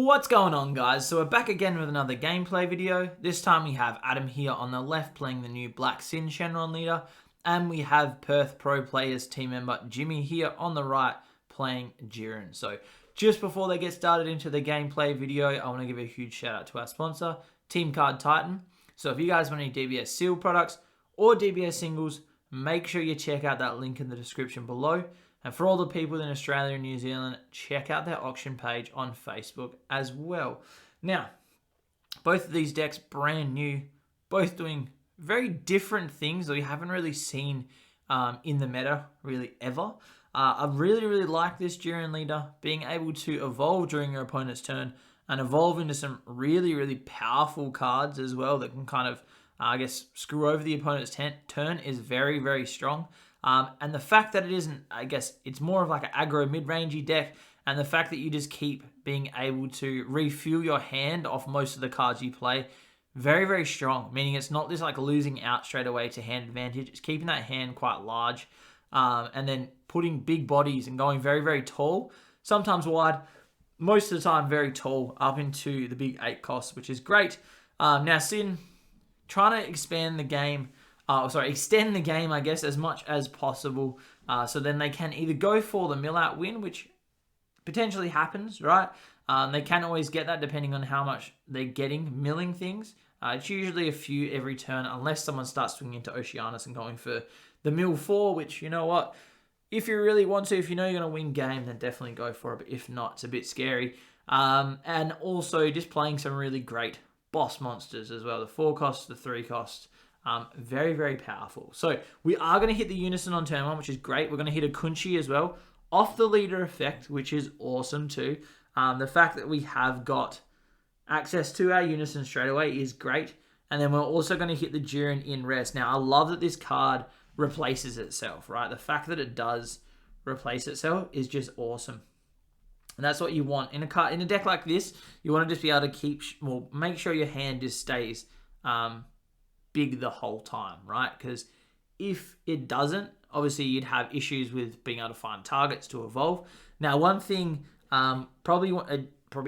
What's going on, guys? So we're back again with another gameplay video. This time we have Adam here on the left playing the new black Syn Shenron leader, and we have Perth Pro Players team member Jimmy here on the right playing Jiren. So just before they get started into the gameplay video, I want to give a huge shout out to our sponsor, Team Card Titan. So if you guys want any DBS sealed products or DBS singles, make sure you check out that link in the description below. And for all the people in Australia and New Zealand, check out their auction page on Facebook as well. Now, both of these decks brand new, both doing very different things that we haven't really seen in the meta really ever. I really like this Jiren leader being able to evolve during your opponent's turn and evolve into some really powerful cards as well that can kind of, screw over the opponent's turn is very strong. And the fact that it isn't, it's more of like an aggro mid-rangey deck, and the fact that you just keep being able to refuel your hand off most of the cards you play, very strong, meaning it's not just like losing out straight away to hand advantage. It's keeping that hand quite large, and then putting big bodies and going very tall, sometimes wide, most of the time very tall, up into the big 8 costs, which is great. Now, Syn trying to extend the game, I guess, as much as possible. So then they can either go for the mill-out win, which potentially happens, right? They can always get that depending on how much they're getting milling things. It's usually a few every turn, unless someone starts swinging into Oceanus and going for the mill 4, which, you know what? If you really want to, if you know you're going to win game, then definitely go for it. But if not, it's a bit scary. And also just playing some really great boss monsters as well. The 4 costs, the 3 costs. Very powerful. So we are going to hit the Unison on turn 1, which is great. We're going to hit a Kunchi as well off the leader effect, which is awesome too. The fact that we have got access to our Unison straight away is great. And then we're also going to hit the Jiren in rest. Now, I love that this card replaces itself, right? The fact that it does replace itself is just awesome. And that's what you want. In a deck like this, you want to just be able to make sure your hand just stays big the whole time, right? Because if it doesn't, obviously you'd have issues with being able to find targets to evolve. Now, one thing probably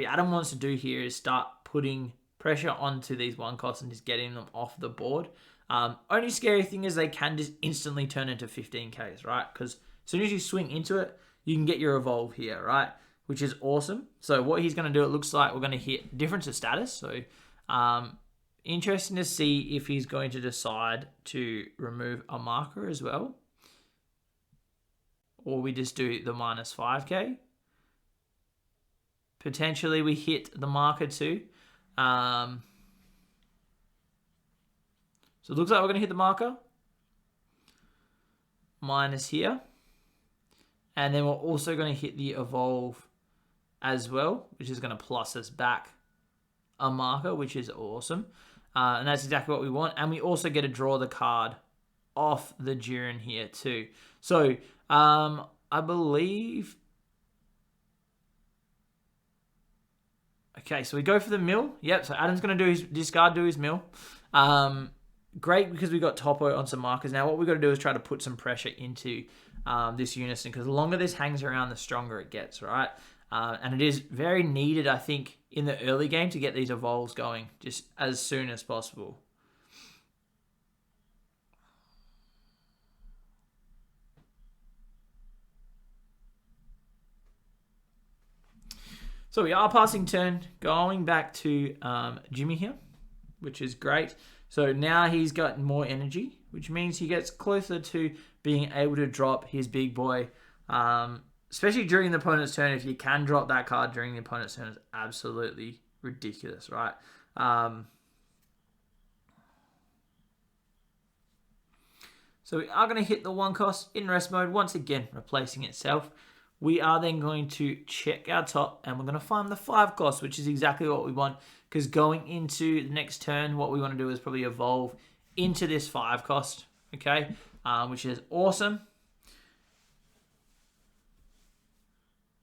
Adam wants to do here is start putting pressure onto these 1 costs and just getting them off the board. Only scary thing is they can just instantly turn into 15Ks, right? Because as soon as you swing into it, you can get your evolve here, right? Which is awesome. So what he's going to do, it looks like we're going to hit difference of status. So interesting to see if he's going to decide to remove a marker as well. Or we just do the minus 5k. Potentially we hit the marker too. So it looks like we're going to hit the marker. Minus here. And then we're also going to hit the evolve as well, which is going to plus us back a marker, which is awesome. And that's exactly what we want. And we also get to draw the card off the Jiren here too. So I believe... Okay, so we go for the mill. Yep, so Adam's going to do his discard, do his mill. Great, because we got Topo on some markers. Now what we've got to do is try to put some pressure into this Unison, because the longer this hangs around, the stronger it gets, right? And it is very needed, I think, in the early game to get these evolves going just as soon as possible. So we are passing turn, going back to Jimmy here, which is great. So now he's got more energy, which means he gets closer to being able to drop his big boy, especially during the opponent's turn. If you can drop that card during the opponent's turn, is absolutely ridiculous, right? So we are going to hit the 1 cost in rest mode, once again replacing itself. We are then going to check our top, and we're going to farm the 5 cost, which is exactly what we want, because going into the next turn, what we want to do is probably evolve into this 5 cost, okay, which is awesome.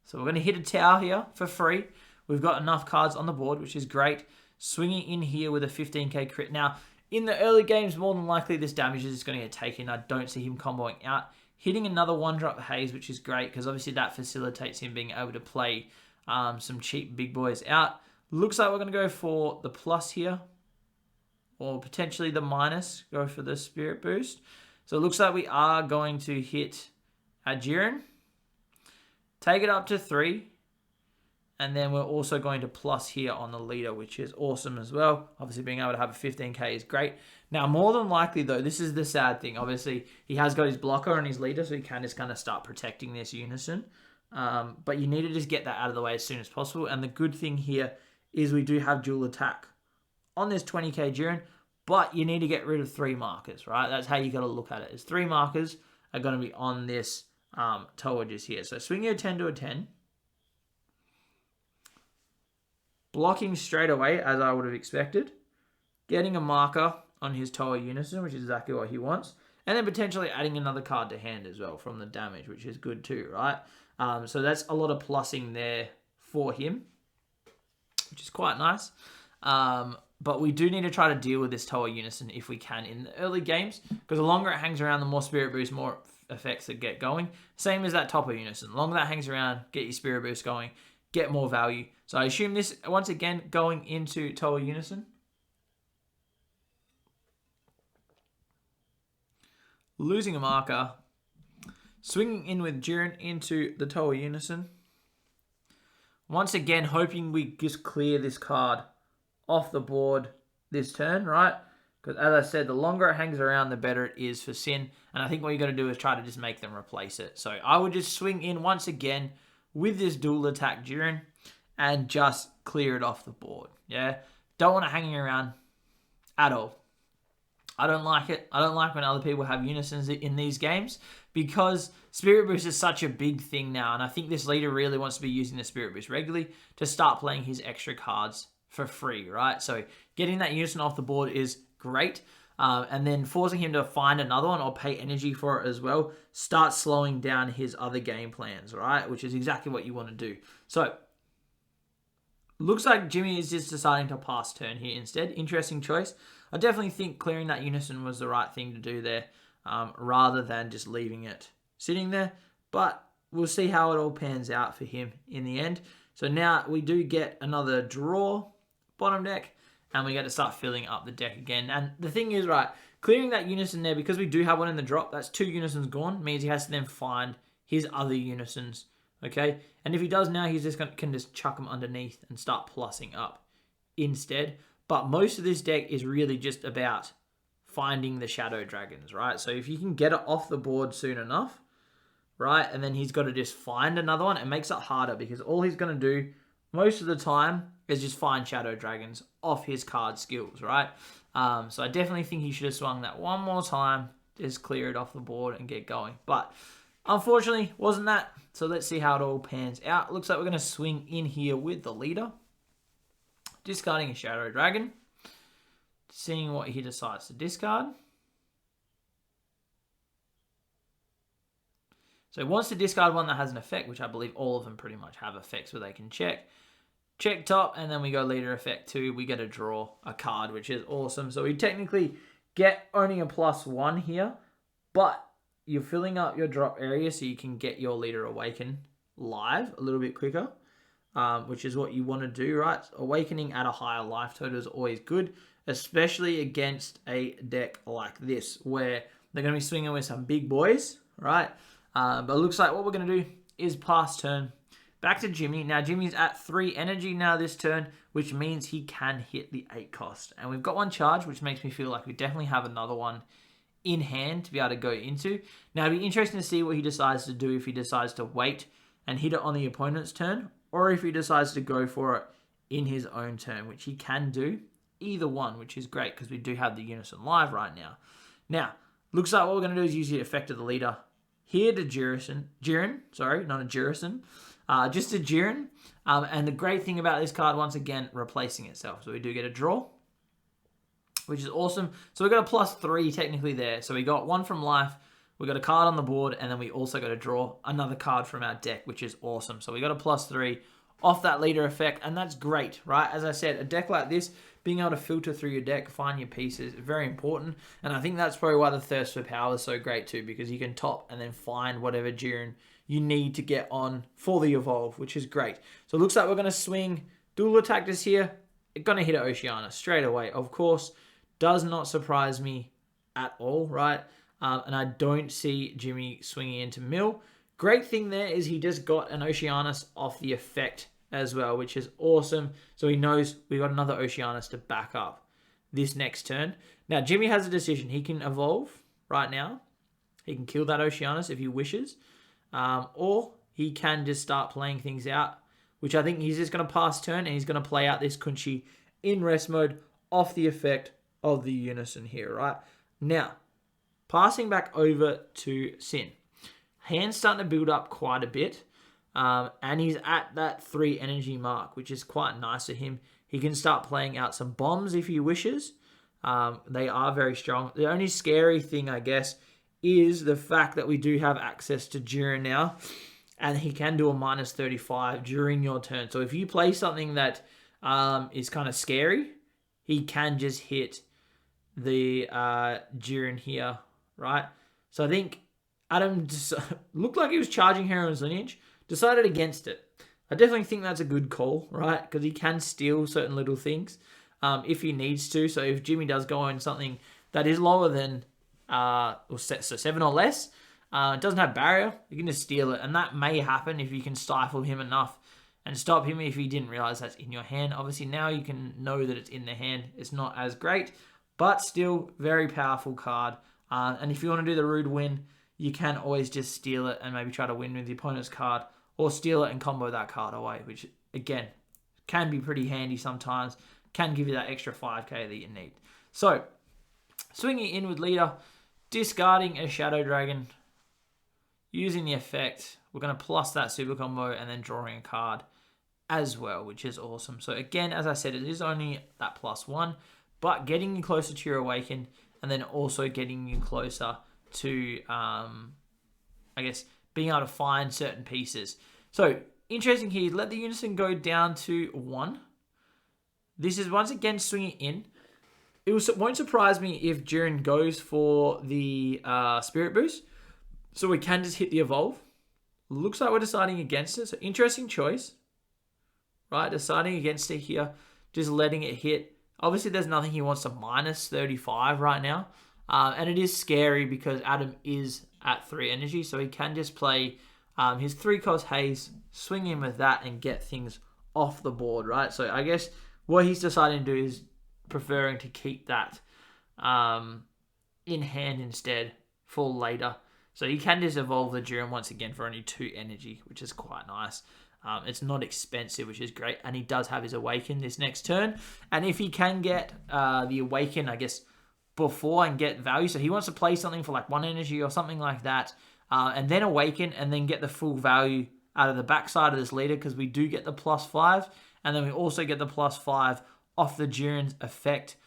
So we're going to hit a tower here for free. We've got enough cards on the board, which is great. Swinging in here with a 15k crit. Now, in the early games, more than likely this damage is just going to get taken. I don't see him comboing out. Hitting another 1-drop haze, which is great, because obviously that facilitates him being able to play some cheap big boys out. Looks like we're going to go for the plus here, or potentially the minus, go for the spirit boost. So it looks like we are going to hit a Jiren, take it up to 3, and then we're also going to plus here on the leader, which is awesome as well. Obviously, being able to have a 15k is great. Now, more than likely, though, this is the sad thing. Obviously, he has got his blocker and his leader, so he can just kind of start protecting this unison. But you need to just get that out of the way as soon as possible. And the good thing here is we do have dual attack on this 20k Jiren, but you need to get rid of 3 markers, right? That's how you got to look at it. Is 3 markers are going to be on this Toa just here. So swinging a 10 to a 10. Blocking straight away, as I would have expected. Getting a marker on his Toa Unison, which is exactly what he wants. And then potentially adding another card to hand as well from the damage, which is good too, right? So that's a lot of plussing there for him, which is quite nice. But we do need to try to deal with this Toa Unison if we can in the early games, because the longer it hangs around, the more Spirit Boost, more effects that get going. Same as that Topper Unison. The longer that hangs around, get your Spirit Boost going, get more value. So I assume this, once again, going into Toa Unison. Losing a marker. Swinging in with Jiren into the Toa Unison. Once again, hoping we just clear this card off the board this turn, right? Because as I said, the longer it hangs around, the better it is for Syn. And I think what you got to do is try to just make them replace it. So I would just swing in once again with this dual attack Jiren and just clear it off the board. Yeah, don't want it hanging around at all. I don't like it. I don't like when other people have unisons in these games, because Spirit Boost is such a big thing now. And I think this leader really wants to be using the Spirit Boost regularly to start playing his extra cards for free, right? So getting that unison off the board is great. And then forcing him to find another one or pay energy for it as well starts slowing down his other game plans, right? Which is exactly what you want to do. So looks like Jimmy is just deciding to pass turn here instead. Interesting choice. I definitely think clearing that unison was the right thing to do there, rather than just leaving it sitting there. But we'll see how it all pans out for him in the end. So now we do get another draw bottom deck, and we get to start filling up the deck again. And the thing is, right, clearing that unison there, because we do have one in the drop, that's 2 unisons gone, means he has to then find his other unisons, okay? And if he does now, he's just can just chuck them underneath and start plussing up instead. But most of this deck is really just about finding the Shadow Dragons, right? So if you can get it off the board soon enough, right, and then he's got to just find another one, it makes it harder, because all he's going to do most of the time is just find Shadow Dragons off his card skills, right? So I definitely think he should have swung that one more time, just clear it off the board and get going. But unfortunately, wasn't that. So let's see how it all pans out. Looks like we're going to swing in here with the leader. Discarding a Shadow Dragon. Seeing what he decides to discard. So he wants to discard one that has an effect, which I believe all of them pretty much have effects where they can check. Check top, and then we go leader effect 2. We get to draw a card, which is awesome. So we technically get only a +1 here, but you're filling up your drop area so you can get your leader awaken live a little bit quicker. Which is what you want to do, right? Awakening at a higher life total is always good, especially against a deck like this, where they're going to be swinging with some big boys, right? But it looks like what we're going to do is pass turn. Back to Jimmy. Now, Jimmy's at 3 energy now this turn, which means he can hit the 8 cost. And we've got 1 charge, which makes me feel like we definitely have another one in hand to be able to go into. Now, it'd be interesting to see what he decides to do, if he decides to wait and hit it on the opponent's turn, or if he decides to go for it in his own turn, which he can do. Either one, which is great, because we do have the unison live right now. Now, looks like what we're going to do is use the effect of the leader here to Jiren, sorry, not a Jirison, just a Jiren. And the great thing about this card, once again, replacing itself. So we do get a draw, which is awesome. So we got a +3 technically there. So we got 1 from life. We got a card on the board, and then we also got to draw another card from our deck, which is awesome. So we got a +3 off that leader effect, and that's great, right? As I said, a deck like this, being able to filter through your deck, find your pieces, very important. And I think that's probably why the Thirst for Power is so great too, because you can top and then find whatever Jiren you need to get on for the evolve, which is great. So it looks like we're going to swing dual attack this here. It's going to hit an Oceania straight away. Of course, does not surprise me at all, right? And I don't see Jimmy swinging into mill. Great thing there is he just got an Oceanus off the effect as well, which is awesome. So he knows we got another Oceanus to back up this next turn. Now, Jimmy has a decision. He can evolve right now. He can kill that Oceanus if he wishes. Or he can just start playing things out, which I think he's just going to pass turn and he's going to play out this Kunchi in rest mode off the effect of the Unison here, right? Now, passing back over to Syn. Hand's starting to build up quite a bit. And he's at that 3 energy mark, which is quite nice of him. He can start playing out some bombs if he wishes. They are very strong. The only scary thing, I guess, is the fact that we do have access to Jiren now. And he can do a minus 35 during your turn. So if you play something that is kind of scary, he can just hit the Jiren here, right? So I think Adam just looked like he was charging Heron's Lineage, decided against it. I definitely think that's a good call, right? Because he can steal certain little things if he needs to. So if Jimmy does go on something that is lower than 7 or less, it doesn't have barrier, you can just steal it. And that may happen if you can stifle him enough and stop him if he didn't realize that's in your hand. Obviously, now you can know that it's in the hand. It's not as great, but still very powerful card. And if you want to do the rude win, you can always just steal it and maybe try to win with the opponent's card, or steal it and combo that card away, which, again, can be pretty handy sometimes. Can give you that extra 5k that you need. So, swinging in with leader, discarding a Shadow Dragon, using the effect, we're going to plus that super combo and then drawing a card as well, which is awesome. So, again, as I said, it is only that +1, but getting you closer to your Awaken and then also getting you closer to, I guess, being able to find certain pieces. So, interesting here, let the Unison go down to 1. This is once again swinging in. It won't surprise me if Jiren goes for the Spirit Boost. So we can just hit the Evolve. Looks like we're deciding against it. So interesting choice. Right, deciding against it here. Just letting it hit. Obviously, there's nothing he wants to minus 35 right now. And it is scary because Adam is at 3 energy. So he can just play his 3-cost Haze, swing in with that, and get things off the board, right? So I guess what he's deciding to do is preferring to keep that in hand instead for later. So you can just evolve the Jiren once again for only 2 energy, which is quite nice. It's not expensive, which is great. And he does have his Awaken this next turn. And if he can get the Awaken, I guess, before and get value. So he wants to play something for like 1 energy or something like that. And then Awaken and then get the full value out of the backside of this leader, because we do get the +5. And then we also get the +5 off the Jiren's effect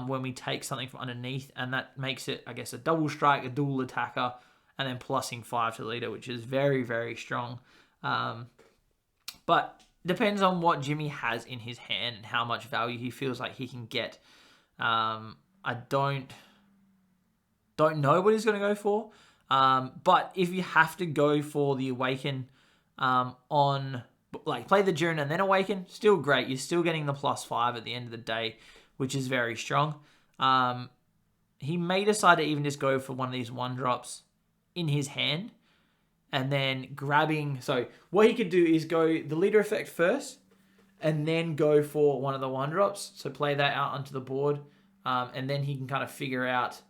when we take something from underneath. And that makes it, I guess, a double strike, a dual attacker, and then +5 to the leader, which is very, very strong. But depends on what Jimmy has in his hand and how much value he feels like he can get. I don't know what he's going to go for. But if you have to go for the Awaken on, like, play the Jiren and then Awaken, still great. You're still getting the +5 at the end of the day, which is very strong. He may decide to even just go for one of these 1-drops in his hand and then grabbing. So what he could do is go the leader effect first and then go for one of the 1-drops. So play that out onto the board. And then he can kind of figure out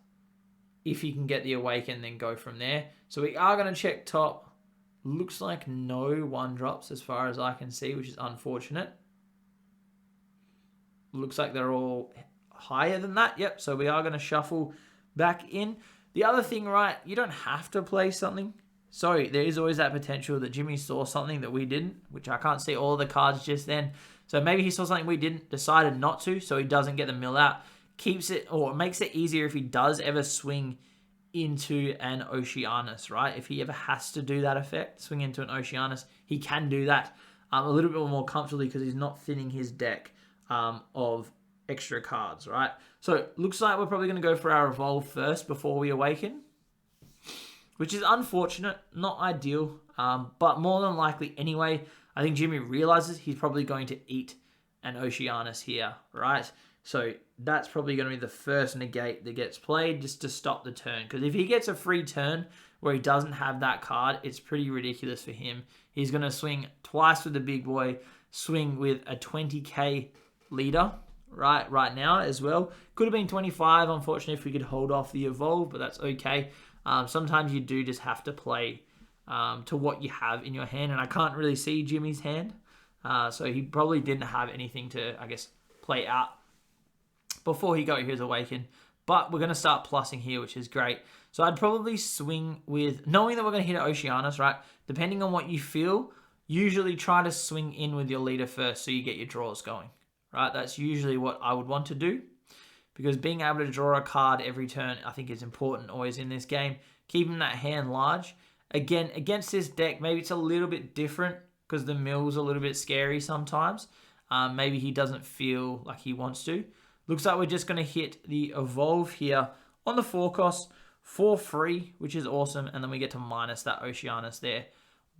if he can get the Awaken, then go from there. So we are going to check top. Looks like no 1-drops as far as I can see, which is unfortunate. Looks like they're all higher than that. Yep, so we are going to shuffle back in. The other thing, right, you don't have to play something. So there is always that potential that Jimmy saw something that we didn't, which I can't see all the cards just then. So maybe he saw something we didn't, decided not to, so he doesn't get the mill out. Keeps it, or makes it easier if he does ever swing into an Oceanus, right? If he ever has to do that effect, swing into an Oceanus, he can do that a little bit more comfortably because he's not thinning his deck of extra cards, right? So looks like we're probably going to go for our evolve first before we awaken, which is unfortunate, not ideal, but more than likely anyway. I think Jimmy realizes he's probably going to eat an Oceanus here, right? So that's probably going to be the first negate that gets played just to stop the turn. Because if he gets a free turn where he doesn't have that card, it's pretty ridiculous for him. He's going to swing twice with the big boy, swing with a 20k leader right now as well. Could have been 25, unfortunately, if we could hold off the evolve, but that's okay. Sometimes you do just have to play to what you have in your hand, and I can't really see Jimmy's hand. So he probably didn't have anything to, I guess, play out before he got his awaken. But we're going to start plussing here, which is great. So I'd probably swing with, knowing that we're going to hit an Oceanus, right? Depending on what you feel, usually try to swing in with your leader first so you get your draws going, right? That's usually what I would want to do, because being able to draw a card every turn, I think, is important always in this game. Keeping that hand large. Again, against this deck, maybe it's a little bit different because the mill's a little bit scary sometimes. Maybe he doesn't feel like he wants to. Looks like we're just going to hit the evolve here on the 4 cost for free, which is awesome. And then we get to minus that Oceanus there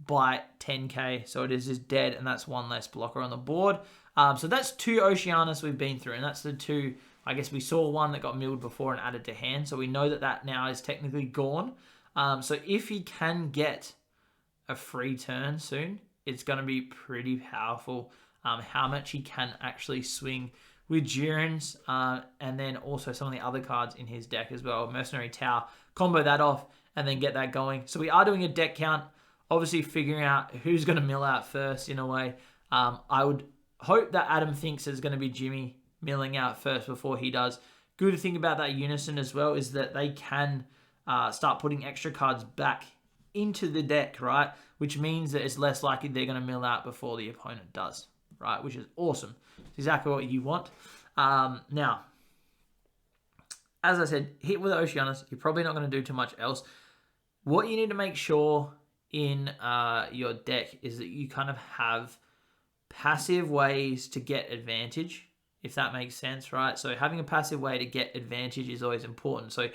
by 10k. So it is just dead, and that's one less blocker on the board. So that's 2 Oceanus we've been through, and that's the 2. I guess we saw one that got milled before and added to hand. So we know that that now is technically gone. So if he can get a free turn soon, it's going to be pretty powerful how much he can actually swing with Jiren's, and then also some of the other cards in his deck as well. Mercenary Tower, combo that off, and then get that going. So we are doing a deck count, obviously figuring out who's going to mill out first in a way. I would hope that Adam thinks it's going to be Jimmy milling out first before he does. Good thing about that Unison as well is that they can start putting extra cards back into the deck, right? Which means that it's less likely they're going to mill out before the opponent does, right? Which is awesome. It's exactly what you want. Now, as I said, hit with Oceanus. You're probably not going to do too much else. What you need to make sure in your deck is that you kind of have passive ways to get advantage, if that makes sense, right? So having a passive way to get advantage is always important. So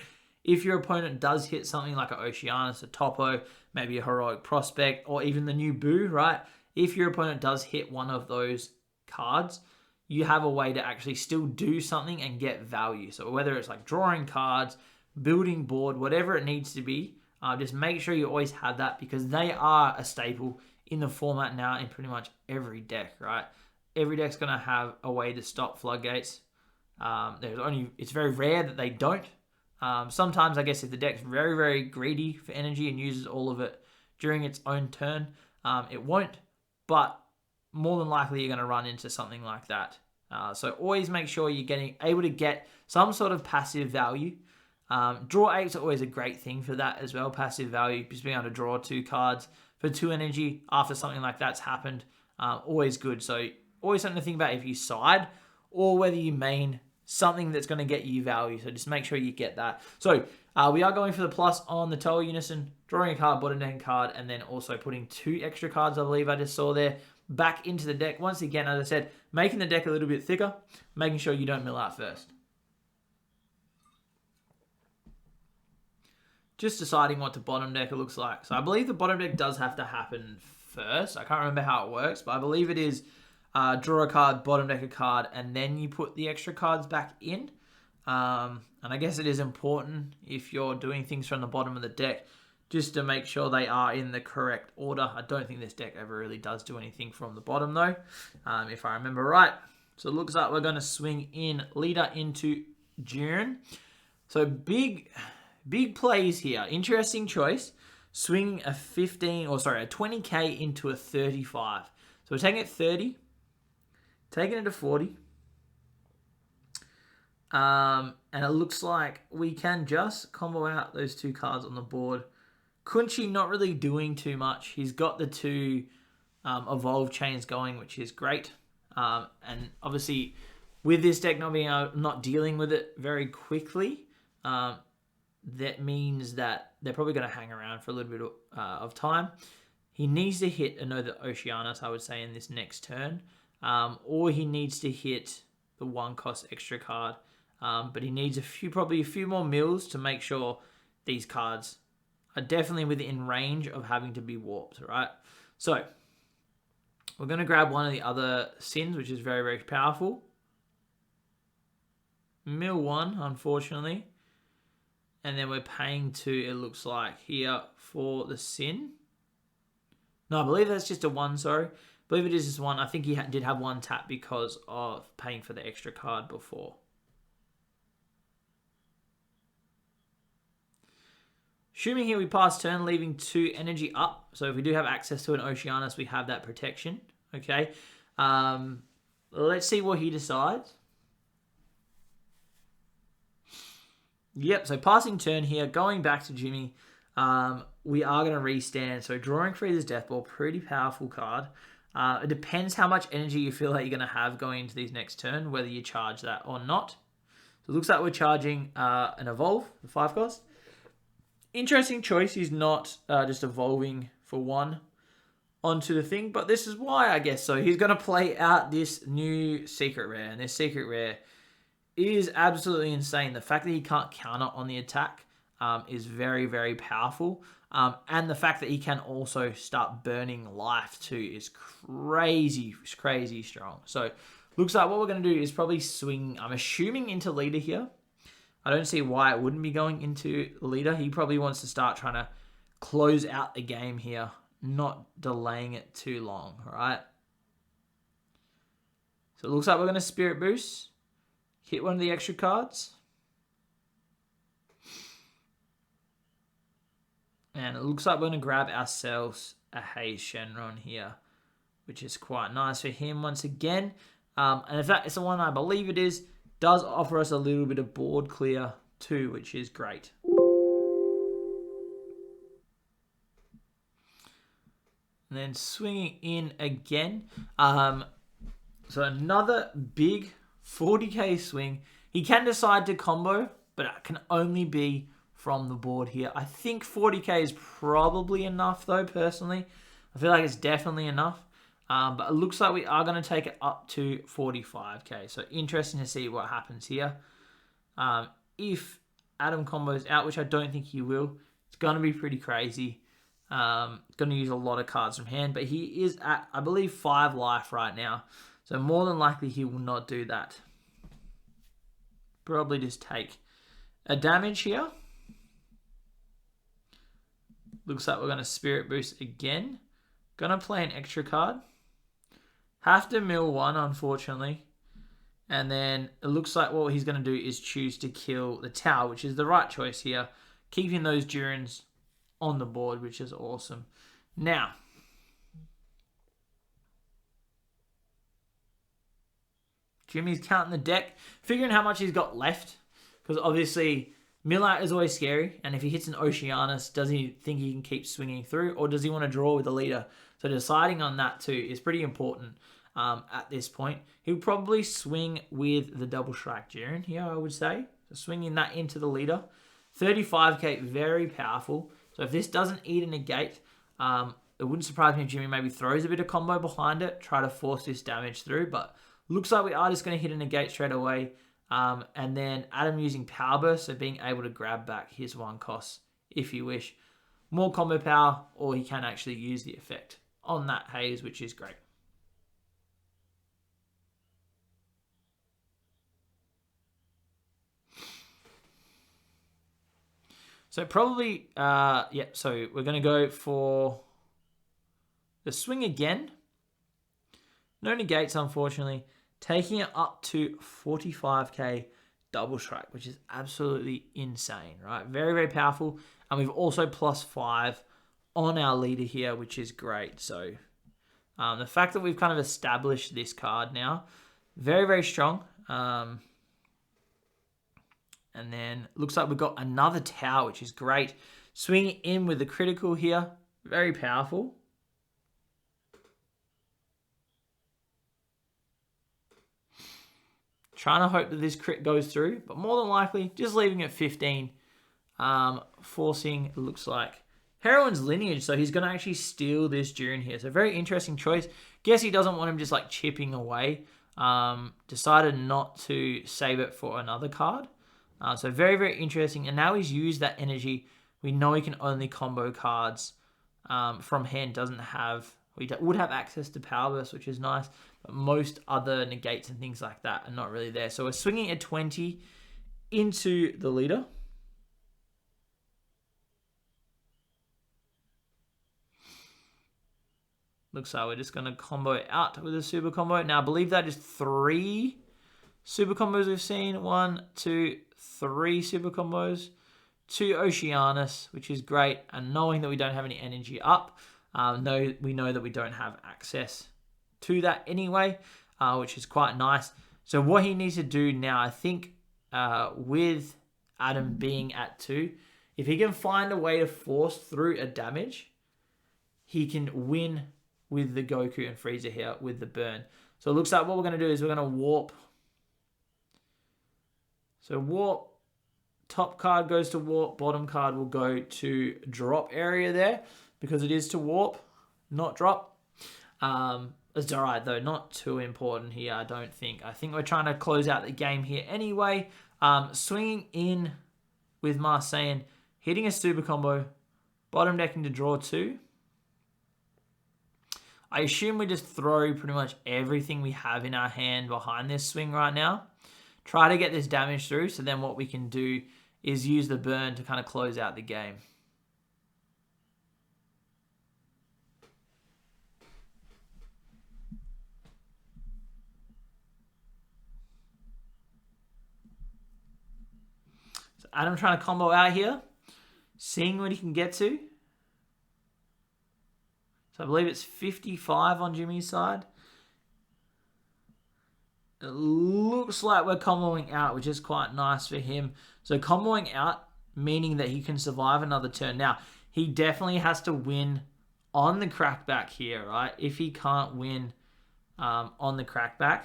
if your opponent does hit something like an Oceanus, a Topo, maybe a Heroic Prospect, or even the new Boo, right? If your opponent does hit one of those cards, you have a way to actually still do something and get value. So whether it's like drawing cards, building board, whatever it needs to be, just make sure you always have that, because they are a staple in the format now in pretty much every deck, right? Every deck's going to have a way to stop floodgates. It's very rare that they don't. Sometimes, I guess, if the deck's very, very greedy for energy and uses all of it during its own turn, it won't. But more than likely, you're going to run into something like that. So always make sure you're able to get some sort of passive value. Draw 8s are always a great thing for that as well. Passive value, just being able to draw 2 cards for 2 energy after something like that's happened. Always good. So always something to think about if you side or whether you main something that's going to get you value. So just make sure you get that. So we are going for the plus on the Toa Unison, drawing a card, bottom deck card, and then also putting 2 extra cards, I believe I just saw there, back into the deck. Once again, as I said, making the deck a little bit thicker, making sure you don't mill out first. Just deciding what the bottom deck looks like. So I believe the bottom deck does have to happen first. I can't remember how it works, but I believe it is draw a card, bottom deck a card, and then you put the extra cards back in. And I guess it is important if you're doing things from the bottom of the deck just to make sure they are in the correct order. I don't think this deck ever really does do anything from the bottom though, if I remember right. So it looks like we're going to swing in leader into Jiren. So big plays here. Interesting choice. Swing a 20k into a 35. So we're taking it 30. Taking it to 40. And it looks like we can just combo out those 2 cards on the board. Kunchi not really doing too much. He's got the 2 evolve chains going, which is great. And obviously, with this deck not dealing with it very quickly, that means that they're probably going to hang around for a little bit of time. He needs to hit another Oceanus, I would say, in this next turn. Or he needs to hit the 1 cost extra card. But he needs probably a few more mills to make sure these cards are definitely within range of having to be warped, right? So we're going to grab one of the other Syns, which is very, very powerful. Mill 1, unfortunately. And then we're paying 2, it looks like, here for the Syn. No, I believe that's just a 1, sorry. I believe it is just 1. I think he did have 1 tap because of paying for the extra card before. Assuming here we pass turn, leaving 2 energy up. So if we do have access to an Oceanus, we have that protection. Okay. Let's see what he decides. Yep, so passing turn here, going back to Jimmy. We are going to restand. So drawing Freezer's Death Ball, pretty powerful card. It depends how much energy you feel like you're going to have going into these next turn, whether you charge that or not. So it looks like we're charging an Evolve, the 5 cost. Interesting choice. He's not just evolving for 1 onto the thing, but this is why, I guess. So he's going to play out this new secret rare, and this secret rare is absolutely insane. The fact that he can't counter on the attack is very, very powerful. And the fact that he can also start burning life too is crazy, crazy strong. So looks like what we're going to do is probably swing, I'm assuming, into leader here. I don't see why it wouldn't be going into leader. He probably wants to start trying to close out the game here, not delaying it too long, right? So it looks like we're going to Spirit Boost, hit one of the extra cards. And it looks like we're going to grab ourselves a Syn Shenron here, which is quite nice for him once again. And if that is the one I believe it is, does offer us a little bit of board clear too, which is great. And then swinging in again. So another big 40k swing. He can decide to combo, but it can only be from the board here. I think 40k is probably enough though, personally. I feel like it's definitely enough. But it looks like we are going to take it up to 45k. So interesting to see what happens here. If Adam combos out, which I don't think he will, it's going to be pretty crazy. Going to use a lot of cards from hand. But he is at, I believe, 5 life right now. So more than likely he will not do that. Probably just take a damage here. Looks like we're going to Spirit Boost again. Going to play an extra card. Have to mill 1, unfortunately. And then it looks like what he's going to do is choose to kill the Tower, which is the right choice here. Keeping those Jirens on the board, which is awesome. Now, Jimmy's counting the deck, figuring how much he's got left. Because obviously, mill out is always scary. And if he hits an Oceanus, does he think he can keep swinging through? Or does he want to draw with the leader? So deciding on that too is pretty important at this point. He'll probably swing with the double strike Jiren here, I would say. So swinging that into the leader. 35k, very powerful. So if this doesn't eat a negate, it wouldn't surprise me if Jimmy maybe throws a bit of combo behind it, try to force this damage through. But looks like we are just going to hit a negate straight away. And then Adam using Power Burst, so being able to grab back his 1 cost if you wish. More combo power, or he can actually use the effect on that haze, which is great. So probably, so we're going to go for the swing again. No negates, unfortunately. Taking it up to 45k double strike, which is absolutely insane, right? Very, very powerful. And we've also +5 on our leader here, which is great. So the fact that we've kind of established this card now, very, very strong. And then looks like we've got another Tower, which is great. Swinging in with the critical here, very powerful. Trying to hope that this crit goes through, but more than likely, just leaving it 15. Forcing, it looks like, Heroine's Lineage, so he's going to actually steal this Jiren here. So very interesting choice. Guess he doesn't want him just like chipping away. decided not to save it for another card. So very, very interesting. And now he's used that energy. We know he can only combo cards from hand. We would have access to Power Burst, which is nice. But most other negates and things like that are not really there. So we're swinging at 20 into the leader. Looks like we're just going to combo out with a super combo. Now, I believe that is 3 super combos we've seen. 1, 2, 3 super combos. 2 Oceanus, which is great. And knowing that we don't have any energy up, we know that we don't have access to that anyway, which is quite nice. So what he needs to do now, I think, with Adam being at 2, if he can find a way to force through a damage, he can win with the Goku and Frieza here with the burn. So it looks like what we're going to do is we're going to warp. So warp, top card goes to warp, bottom card will go to drop area there because it is to warp, not drop. It's all right though, not too important here, I don't think. I think we're trying to close out the game here anyway. Swinging in with Marseille, hitting a super combo, bottom decking to draw 2. I assume we just throw pretty much everything we have in our hand behind this swing right now. Try to get this damage through, so then what we can do is use the burn to kind of close out the game. So Adam trying to combo out here, seeing what he can get to. So I believe it's 55 on Jimmy's side. It looks like we're comboing out, which is quite nice for him. So comboing out, meaning that he can survive another turn. Now, he definitely has to win on the crackback here, right? If he can't win on the crackback,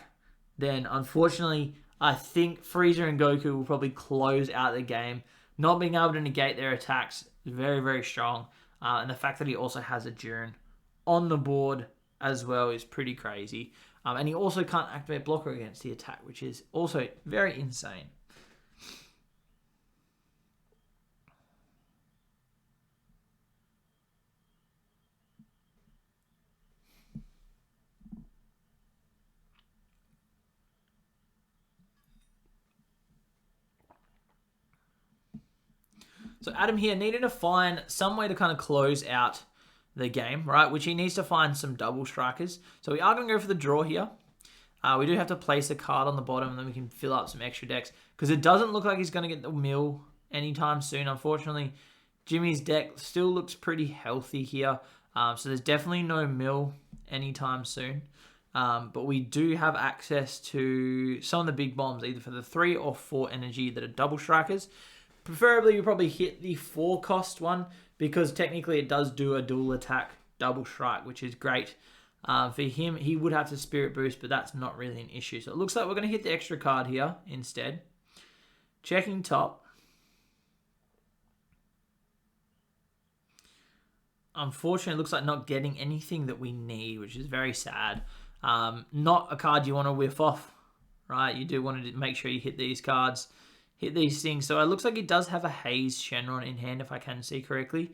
then unfortunately, I think Frieza and Goku will probably close out the game. Not being able to negate their attacks is very, very strong. And the fact that he also has a Jiren on the board as well is pretty crazy. And he also can't activate blocker against the attack, which is also very insane. So Adam here needed to find some way to kind of close out the game, right? Which he needs to find some double strikers. So we are going to go for the draw here. We do have to place a card on the bottom, and then we can fill up some extra decks. Because it doesn't look like he's going to get the mill anytime soon, unfortunately. Jimmy's deck still looks pretty healthy here. So there's definitely no mill anytime soon. But we do have access to some of the big bombs, either for the 3 or 4 energy that are double strikers. Preferably, you probably hit the 4 cost one, because technically it does do a dual attack double strike, which is great. For him, he would have to spirit boost, but that's not really an issue. So it looks like we're going to hit the extra card here instead. Checking top. Unfortunately, it looks like not getting anything that we need, which is very sad. Not a card you want to whiff off, right? You do want to make sure you hit these cards. Hit these things. So it looks like he does have a Haze Shenron in hand, if I can see correctly.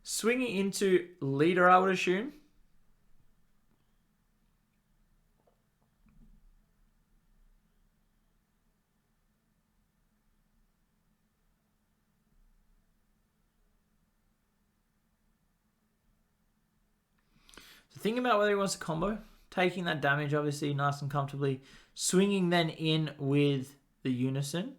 Swinging into leader, I would assume. So thinking about whether he wants to combo. Taking that damage, obviously, nice and comfortably. Swinging then in with the Unison.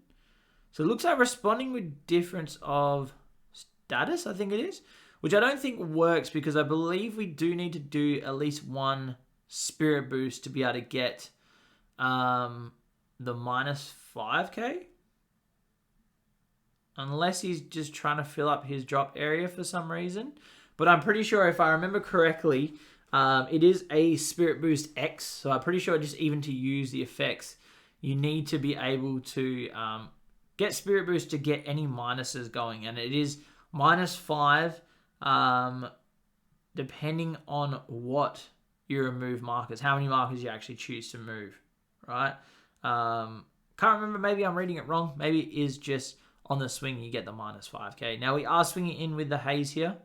So it looks like responding with difference of status, I think it is. Which I don't think works, because I believe we do need to do at least 1 spirit boost to be able to get the minus 5k. Unless he's just trying to fill up his drop area for some reason. But I'm pretty sure, if I remember correctly, it is a spirit boost X. So I'm pretty sure just even to use the effects, you need to be able to get spirit boost to get any minuses going. And it is -5 depending on what you remove markers, how many markers you actually choose to move. right? Can't remember. Maybe I'm reading it wrong. Maybe it is just on the swing you get the -5k. Now we are swinging in with the haze here,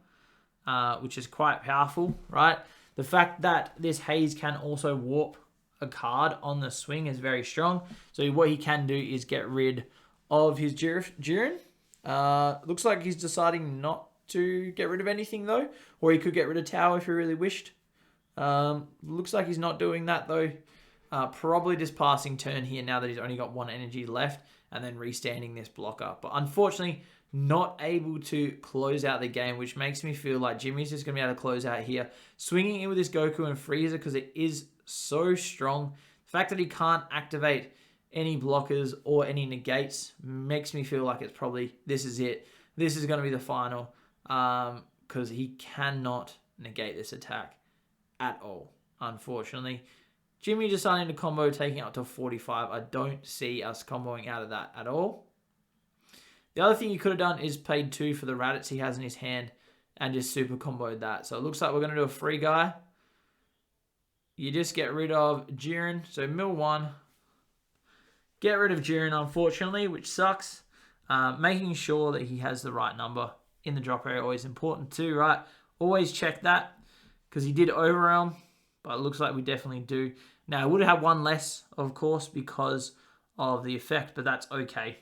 which is quite powerful, right? The fact that this haze can also warp a card on the swing is very strong. So what he can do is get rid of his Jiren. Looks like he's deciding not to get rid of anything though, or he could get rid of Tower if he really wished. Looks like he's not doing that though. Probably just passing turn here now that he's only got one energy left, and then restanding this blocker. But unfortunately, not able to close out the game, which makes me feel like Jimmy's just going to be able to close out here. Swinging in with his Goku and Frieza because it is so strong. The fact that he can't activate any blockers or any negates makes me feel like it's probably, this is it. This is going to be the final because he cannot negate this attack at all, unfortunately. Jimmy deciding to combo, taking up to 45. I don't see us comboing out of that at all. The other thing he could have done is paid 2 for the Raditz he has in his hand and just super comboed that. So it looks like we're going to do a free guy. You just get rid of Jiren. So mill 1. Get rid of Jiren, unfortunately, which sucks. Making sure that he has the right number in the drop area always important too, right? Always check that because he did overwhelm, but it looks like we definitely do. Now, I would have had one less, of course, because of the effect, but that's okay.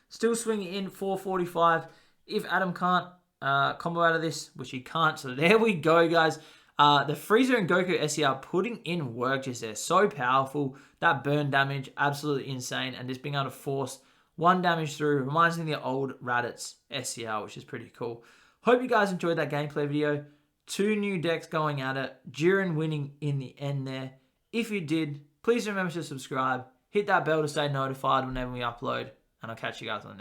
Still swinging in 445. If Adam can't combo out of this, which he can't, so there we go, guys. The Frieza and Goku SER putting in work just there. So powerful. That burn damage, absolutely insane. And just being able to force 1 damage through reminds me of the old Raditz SER, which is pretty cool. Hope you guys enjoyed that gameplay video. 2 new decks going at it. Jiren winning in the end there. If you did, please remember to subscribe. Hit that bell to stay notified whenever we upload. And I'll catch you guys on the next.